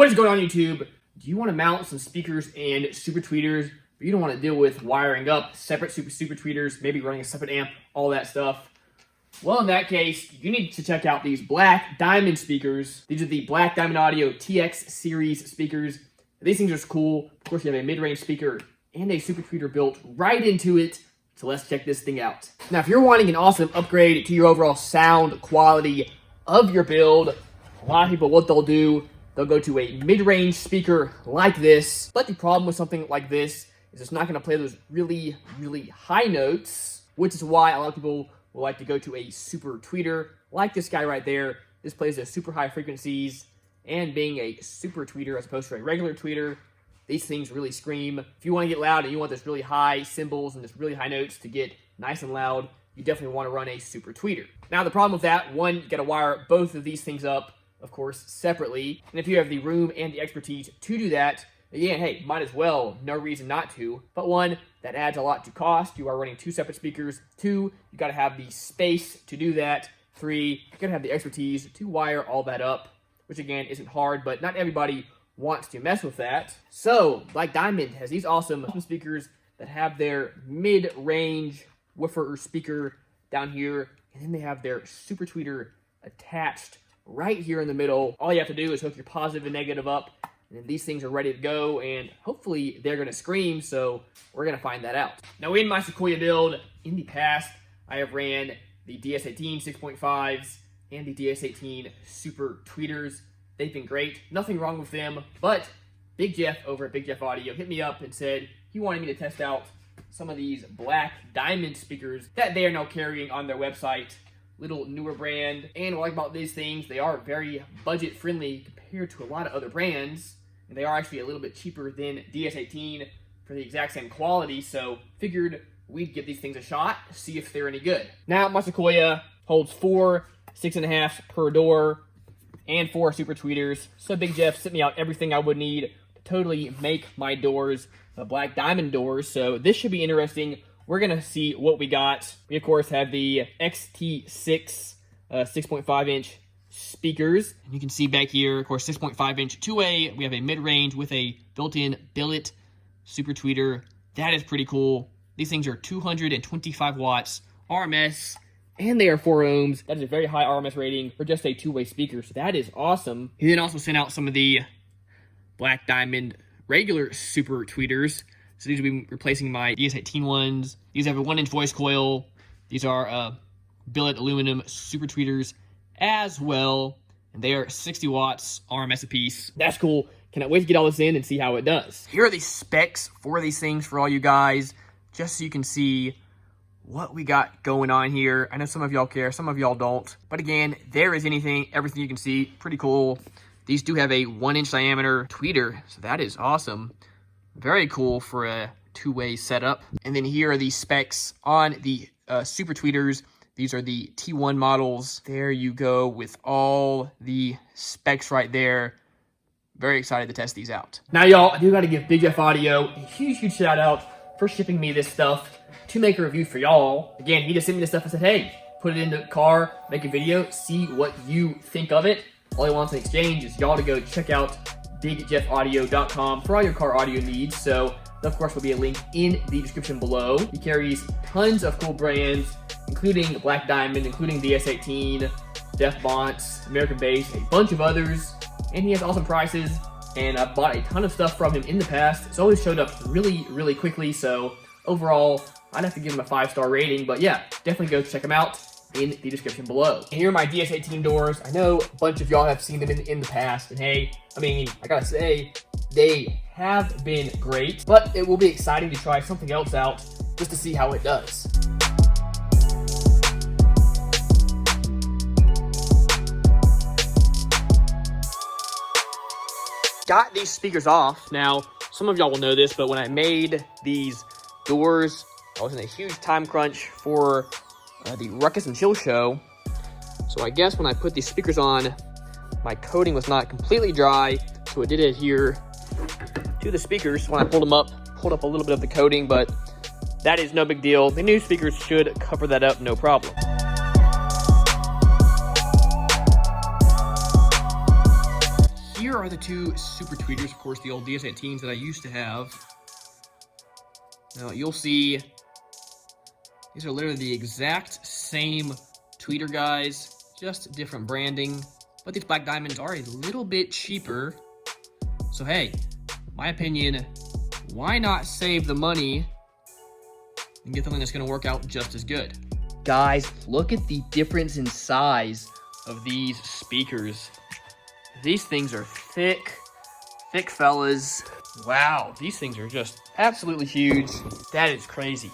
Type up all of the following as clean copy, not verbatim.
What is going on, YouTube? Do you want to mount some speakers and super tweeters, but you don't want to deal with wiring up separate super tweeters, maybe running a separate amp, all that stuff? Well, in that case, you need to check out these Black Diamond speakers. These are the Black Diamond Audio TX series speakers. These things are cool. Of course, you have a mid-range speaker and a super tweeter built right into it. So let's check this thing out. Now, if you're wanting an awesome upgrade to your overall sound quality of your build, a lot of people, what they'll do, they'll go to a mid-range speaker like this. But the problem with something like this is it's not going to play those really, really high notes, which is why a lot of people will like to go to a super tweeter like this guy right there. This plays those super high frequencies, and being a super tweeter as opposed to a regular tweeter, these things really scream. If you want to get loud and you want those really high cymbals and those really high notes to get nice and loud, you definitely want to run a super tweeter. Now, the problem with that, one, you got to wire both of these things up, of course, separately. And if you have the room and the expertise to do that, again, hey, might as well, no reason not to. But one, that adds a lot to cost. You are running two separate speakers. Two, you got to have the space to do that. Three, you got to have the expertise to wire all that up, which again isn't hard, but not everybody wants to mess with that. So, Black Diamond has these awesome speakers that have their mid-range woofer or speaker down here, and then they have their super tweeter attached right here in the middle. All you have to do is hook your positive and negative up, and then these things are ready to go, and hopefully they're going to scream, so we're going to find that out. Now, in my Sequoia build, in the past, I have ran the DS18 6.5s and the DS18 super tweeters. They've been great. Nothing wrong with them, but Big Jeff over at Big Jeff Audio hit me up and said he wanted me to test out some of these Black Diamond speakers that they are now carrying on their website. Little newer brand, and what I like about these things, they are very budget friendly compared to a lot of other brands, and they are actually a little bit cheaper than DS18 for the exact same quality, so figured we'd give these things a shot, see if they're any good. Now, my Sequoia holds 4 6.5 per door and 4 super tweeters, so Big Jeff sent me out everything I would need to totally make my doors Black Diamond doors, so this should be interesting. We're going to see what we got. We, of course, have the XT6 6.5-inch speakers. And you can see back here, of course, 6.5-inch two-way. We have a mid-range with a built-in billet super tweeter. That is pretty cool. These things are 225 watts RMS, and they are 4 ohms. That is a very high RMS rating for just a two-way speaker, so that is awesome. He then also sent out some of the Black Diamond regular super tweeters. So these will be replacing my DS18 ones. These have a 1-inch voice coil. These are billet aluminum super tweeters as well. And they are 60 watts RMS a piece. That's cool. Cannot wait to get all this in and see how it does. Here are the specs for these things for all you guys, just so you can see what we got going on here. I know some of y'all care, some of y'all don't. But again, there is everything you can see. Pretty cool. These do have a 1-inch diameter tweeter, so that is awesome. Very cool for a two-way setup. And then here are the specs on the super tweeters. These are the T1 models. There you go with all the specs right there. Very excited to test these out. Now, y'all, I do got to give Big Jeff Audio a huge, huge shout out for shipping me this stuff to make a review for y'all. Again, he just sent me this stuff and said, hey, put it in the car, make a video, see what you think of it. All he wants in exchange is y'all to go check out bigjeffaudio.com for all your car audio needs. So, of course, will be a link in the description below. He carries tons of cool brands, including Black Diamond, including DS18, Def Bonts, American Bass, a bunch of others. And he has awesome prices, and I've bought a ton of stuff from him in the past. It's always showed up really, really quickly, so overall, I'd have to give him a 5-star rating. But yeah, definitely go check him out in the description below. And here are my DS18 doors. I know a bunch of y'all have seen them in the past, and hey, I mean, I gotta say, they have been great, but it will be exciting to try something else out just to see how it does. Got these speakers off. Now, some of y'all will know this, but when I made these doors, I was in a huge time crunch for the Ruckus and Chill show. So I guess when I put these speakers on, my coating was not completely dry, so it did adhere to the speakers. When I pulled up a little bit of the coating, but that is no big deal. The new speakers should cover that up, no problem. here are the two super tweeters, of course, the old DS18s that I used to have. Now, you'll see these are literally the exact same tweeter, guys, just different branding. But these black diamonds are a little bit cheaper. So, hey, my opinion, why not save the money and get something that's going to work out just as good? Guys, look at the difference in size of these speakers. These things are thick fellas. Wow, these things are just absolutely huge. That is crazy.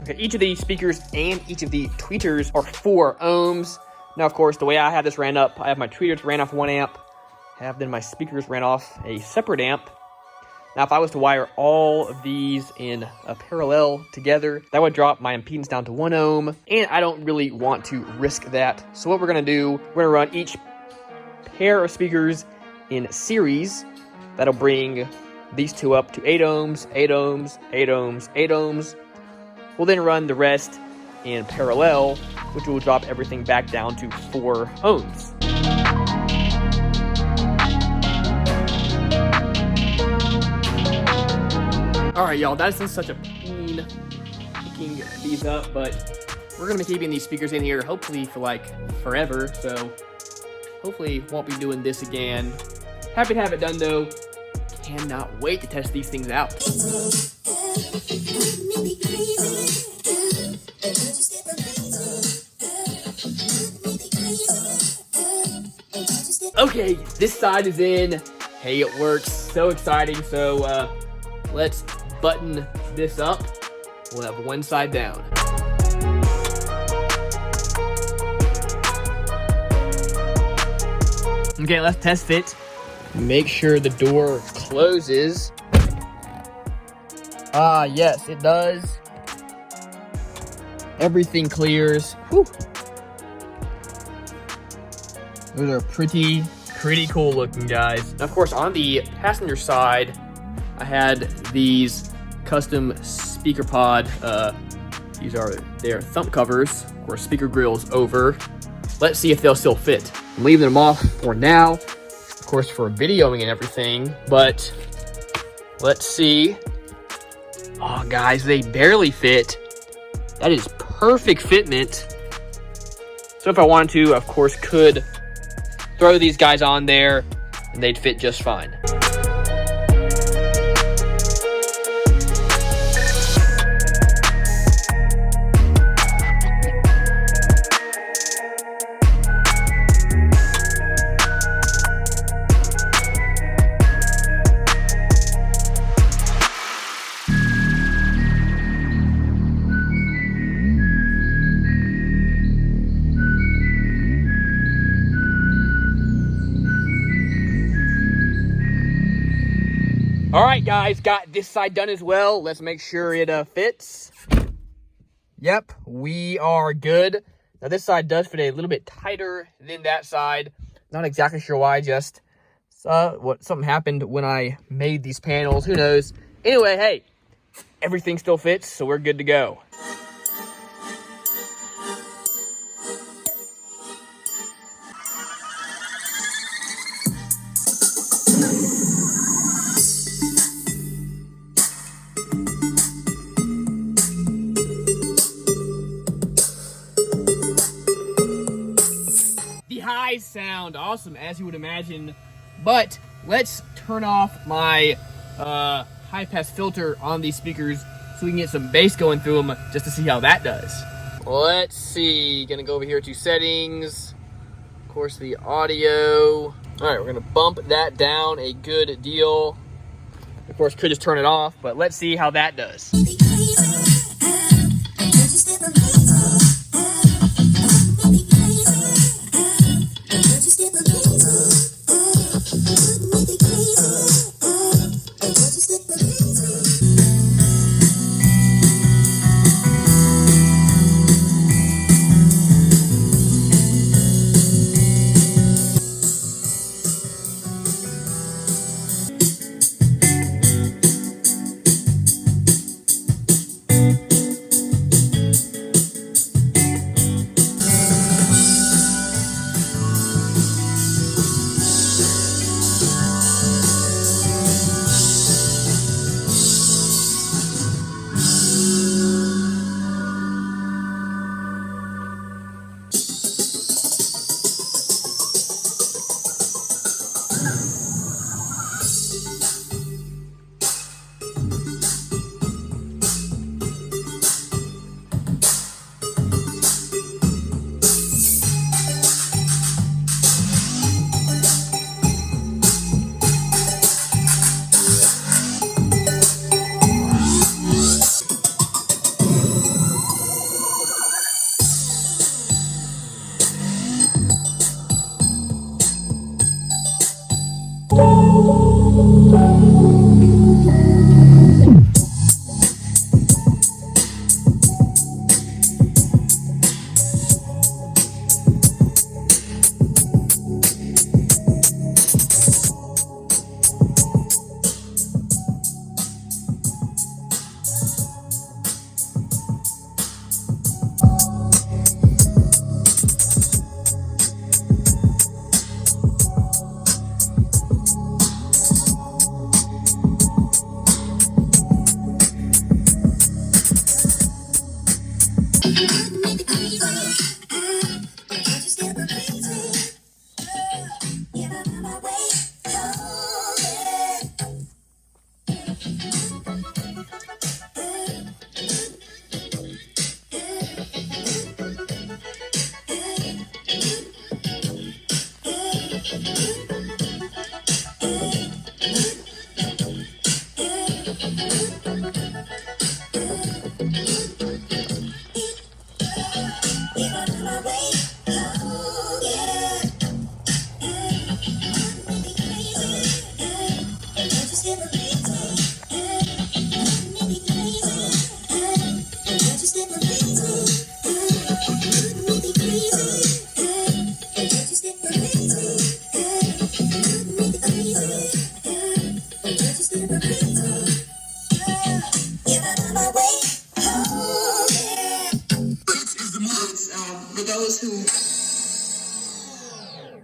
Okay, each of these speakers and each of the tweeters are 4 ohms. Now, of course, the way I have this ran up, I have my tweeters ran off 1 amp, then my speakers ran off a separate amp. Now, if I was to wire all of these in a parallel together, that would drop my impedance down to 1 ohm, and I don't really want to risk that. So what we're gonna do, we're gonna run each pair of speakers in series. That'll bring these two up to 8 ohms, 8 ohms, 8 ohms, 8 ohms. We'll then run the rest in parallel, which will drop everything back down to 4 ohms. Alright, y'all, that's been such a pain picking these up, but we're going to be keeping these speakers in here, hopefully for like forever, so hopefully won't be doing this again. Happy to have it done, though. Cannot wait to test these things out. Okay, this side is in. Hey, it works. So exciting. So, let's button this up. We'll have one side down. Okay, let's test it. Make sure the door closes. Ah, yes, it does. Everything clears. Whew. Those are pretty cool looking, guys. Now, of course, on the passenger side, I had these custom speaker pod. These are their thumb covers, or speaker grills over. Let's see if they'll still fit. I'm leaving them off for now, of course, for videoing and everything, but let's see. Oh, guys, they barely fit. That is perfect fitment. So if I wanted to, of course, could throw these guys on there and they'd fit just fine. All right, guys, got this side done as well. Let's make sure it fits. Yep, we are good. Now, this side does fit a little bit tighter than that side. Not exactly sure why, just something happened when I made these panels. Who knows? Anyway, hey, everything still fits, so we're good to go. Highs sound awesome, as you would imagine, but let's turn off my high pass filter on these speakers so we can get some bass going through them, just to see how that does. Let's see, gonna go over here to settings, of course the audio. All right, we're gonna bump that down a good deal. Of course, could just turn it off, but let's see how that does.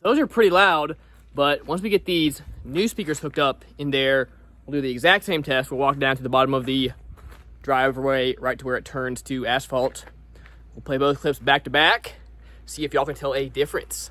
Those are pretty loud, but once we get these new speakers hooked up in there, we'll do the exact same test. We'll walk down to the bottom of the driveway right to where it turns to asphalt. We'll play both clips back to back, see if y'all can tell a difference.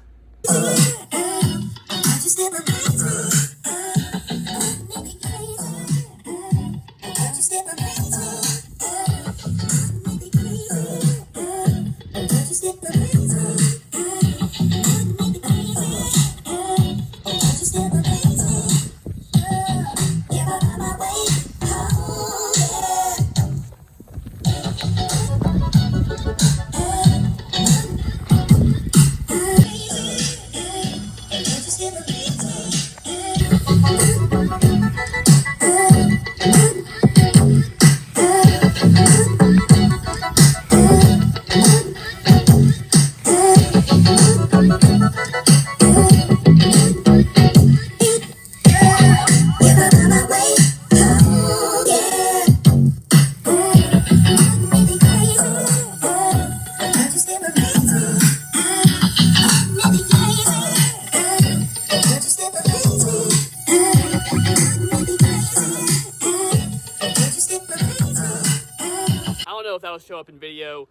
If that'll show up in video.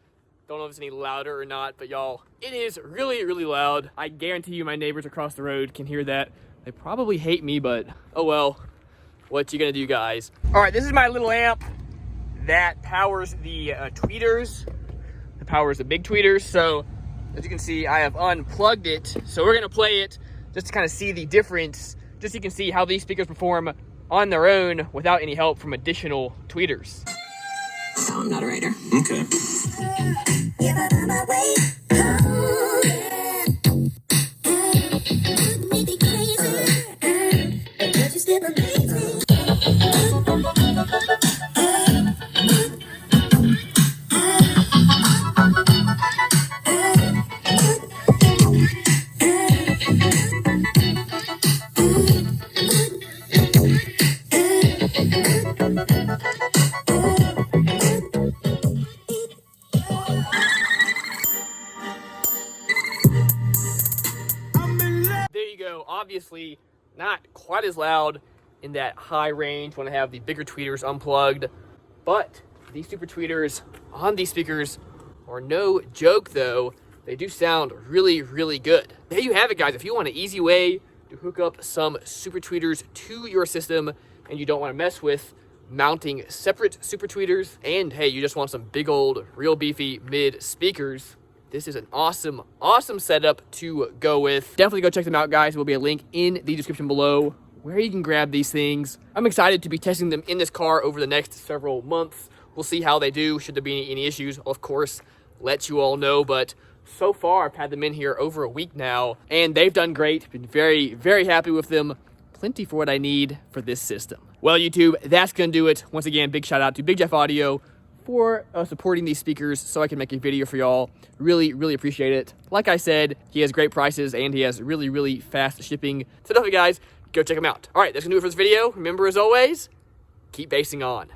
Don't know if it's any louder or not, but y'all, it is really, really loud. I guarantee you my neighbors across the road can hear that. They probably hate me, but oh well. What you gonna do, guys? All right, this is my little amp that powers the tweeters. It powers the big tweeters. So as you can see, I have unplugged it. So we're gonna play it just to kind of see the difference, just so you can see how these speakers perform on their own without any help from additional tweeters. No, I'm not a writer. Okay. Obviously not quite as loud in that high range when I have the bigger tweeters unplugged, but these super tweeters on these speakers are no joke though. They do sound really, really good. There you have it, guys. If you want an easy way to hook up some super tweeters to your system and you don't want to mess with mounting separate super tweeters, and hey, you just want some big old real beefy mid speakers, this is an awesome, awesome setup to go with. Definitely go check them out, guys. There will be a link in the description below where you can grab these things. I'm excited to be testing them in this car over the next several months. We'll see how they do. Should there be any issues, I'll of course let you all know. But so far, I've had them in here over a week now, and they've done great. Been very, very happy with them. plenty for what I need for this system. Well, YouTube, that's going to do it. Once again, big shout out to Big Jeff Audio for supporting these speakers so I can make a video for y'all. Really, really appreciate it. Like I said, he has great prices and he has really, really fast shipping. So definitely, guys, go check him out. All right, that's going to do it for this video. Remember, as always, keep basing on.